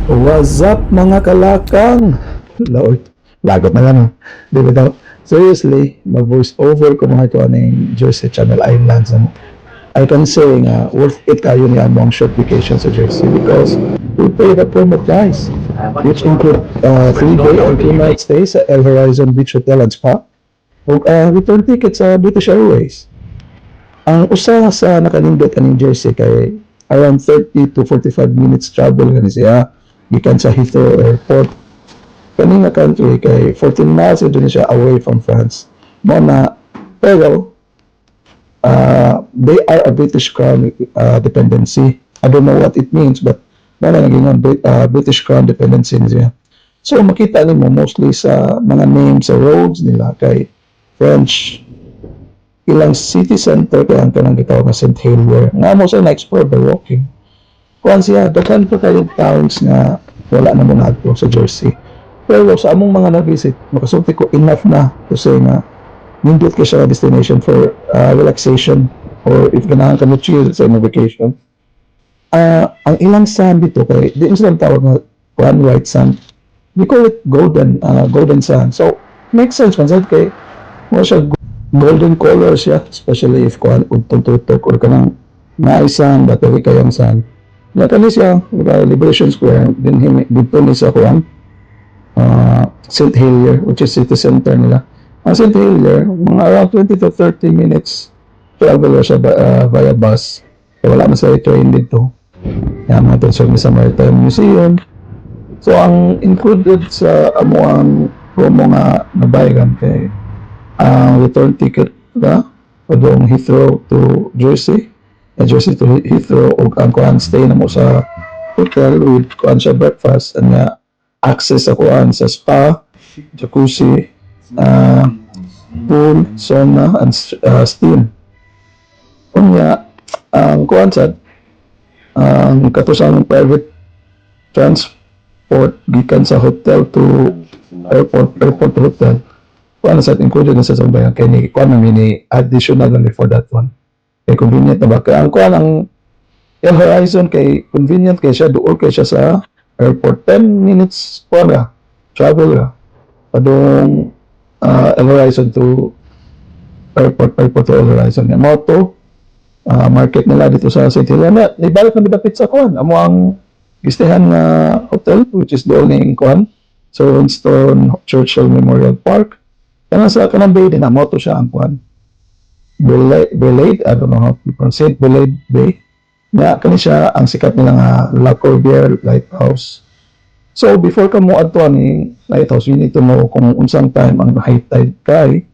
What's up mga kalakang? Lord, lagot na lang. Di ba daw? Seriously, mag-voice over ko mga ito ng Jersey Channel Islands. And I can say nga, worth it kayo niya among short vacation sa Jersey because we pay the promo price, which include 3-day and 2-night stay sa El Horizon Beach Hotel and Spa o return ticket sa British Airways. Ang usa sa nakanindot kaning Jersey kay around 30 to 45 minutes travel kani siya gikan sa Heathrow Airport. Kani nga country kay 14 miles ito siya away from France. Mo na pero they are a British Crown dependency. I don't know what it means but na naging British Crown dependency niya. So makita nimo mostly sa mga names sa roads nila kay French ilang city center kaya ang kanang gitawag na St. Helier nga mo sa na-explore by walking kuhan siya daghan pa kayong towns nga wala na muna ato sa Jersey pero sa among mga na-visit makasulti ko enough na to say nga nindot ka siya destination for relaxation or if ganahan ka mo chill sa imong vacation. Ang ilang sand dito kay di sila tawag nga one white sand, we call it golden sand, so makes sense man sad kay mo siya golden color siya, especially if kuhan tutok or kanang naisang battery kayang sand. Na kani siya, Liberation Square, din dito ni sa kuhan St. Helier, which is city center nila. Ang St. Helier, mga around 20 to 30 minutes travel siya via bus. So, wala man sa train dito. Yan, mga tensyon sa Maritime Museum. So, ang included sa amuang promo nga nabayagan kay ang return ticket na padong Heathrow to Jersey, Jersey to Heathrow o ang kuan stay na mo sa hotel with kuan siya breakfast and access sa kuan sa spa, jacuzzi, pool, sauna and steam. Unya ang kuan sad ang katusang private transport gikan sa hotel to airport to hotel kuan sa included na sa sambayan kay ni kuan mini additional lang for that one kay convenient na ba kay ang kuan ang El Horizon kay convenient kay siya duol kay siya sa airport 10 minutes para travel ra padung El Horizon to airport to El Horizon nga moto market nila dito sa St. Helena ibalik na dapit sa kuan amo ang gistehan nga hotel which is doon ning kuan sa Winston Churchill Memorial Park. Kana sa kanang bay din na moto siya ang kuan. Belade, I don't know how to pronounce it, Belade Bay. Na kani siya ang sikat nila nga La Corbière Lighthouse. So before ka mo adto ni lighthouse, you need to know kung unsang time ang high tide kay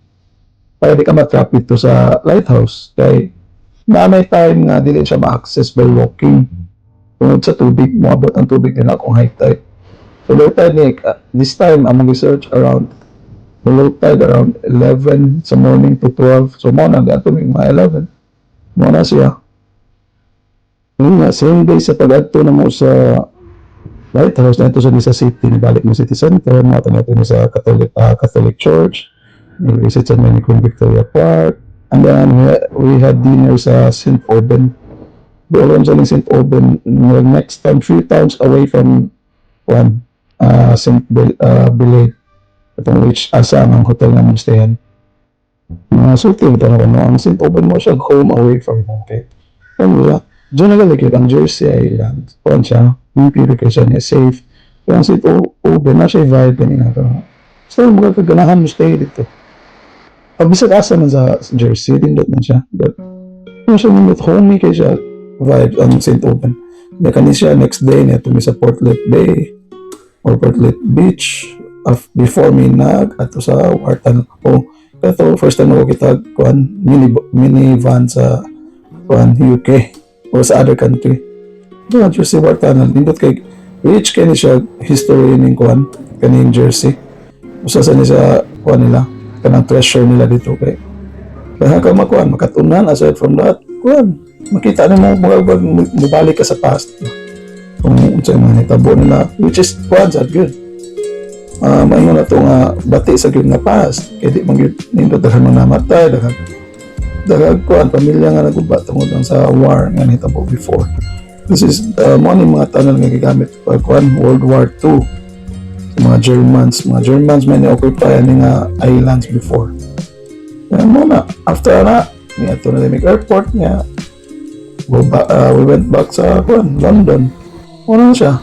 para di ka ma-trap to sa lighthouse kay na may time nga dili siya ma-access by walking. Tungod sa tubig, moabot ang tubig nila kung high tide. So low tide ni this time among research around the low tide around 11 sa morning to 12. So, mo na gato mga 11. Mo na siya. Yun nga, same day sa pag-adto na mo sa lighthouse na ito sa city. Nabalik mo city center. Mga ito ni sa Catholic Church. Nag-visit sa Queen Victoria Park. And then, we had dinner sa St. Auburn. Doon sa St. Auburn. Next time, 3 towns away from St. Belade. Itong which asa ang hotel na mong stayan. Sulti ito na ano, ang St. Auburn mo siya home away from home. Okay? Ano ba? Diyan nagalikit ang Jersey Island. Kuhan siya, yung purification niya, safe. Pero ang St. Auburn, na siya vibe kanina. So, magkaganahan mo stay dito. Pag bisag asa man sa Jersey, dindot man siya. But, ano siya nindot, homey kayo siya vibe ang St. Auburn. Kani siya, next day, na tumi sa Portlet Bay or Portlet Beach. Before me ato sa Wartan ako ito first time ako kita kuan minivan sa kuan UK o sa other country doon sa Wartan nindot kay rich kay ni siya history ning kuan kaning Jersey usa sa ni sa kuan nila kanang treasure nila dito kay kaya ka makuan makatunan aside from that kuan makita na mo mabalik ka sa past kung unsa man hitabo nila which is kuan sad good. Maingon na ito nga bati sa gyud nga past kaya di man gyud nindot daghan mga namatay daghan kuan pamilya nga naguba tungod sa war nga nahitabo before This is mo ni mga tunnel nga gigamit pag World War II. Sa mga Germans may ni-occupy ani nga islands before. Yan muna, after na, niya ito na airport niya, we went back sa London. Ano na siya?